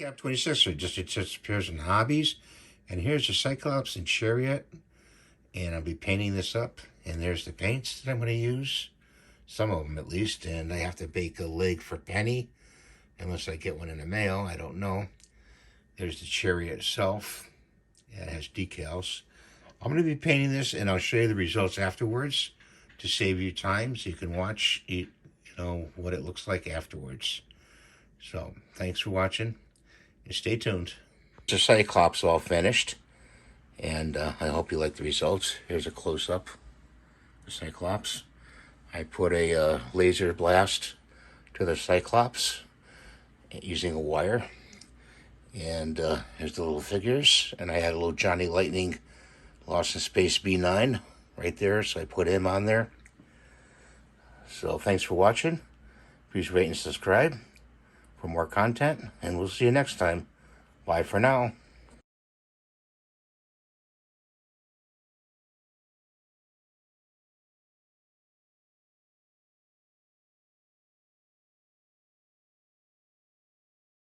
Cap 26, so it just appears in hobbies. And here's the Cyclops and Chariot. And I'll be painting this up. And there's the paints that I'm going to use. Some of them at least. And I have to bake a leg for Penny. Unless I get one in the mail, I don't know. There's the Chariot itself. It has decals. I'm going to be painting this, and I'll show you the results afterwards to save you time so you can watch it, what it looks like afterwards. So, thanks for watching, and stay tuned. The Cyclops all finished, and I hope you like the results. Here's a close-up of the Cyclops. I put a laser blast to the Cyclops using a wire. And here's the little figures. And I had a little Johnny Lightning Lost in Space B9 right there, so I put him on there. So thanks for watching. Please rate and subscribe for more content, and we'll see you next time. Bye for now.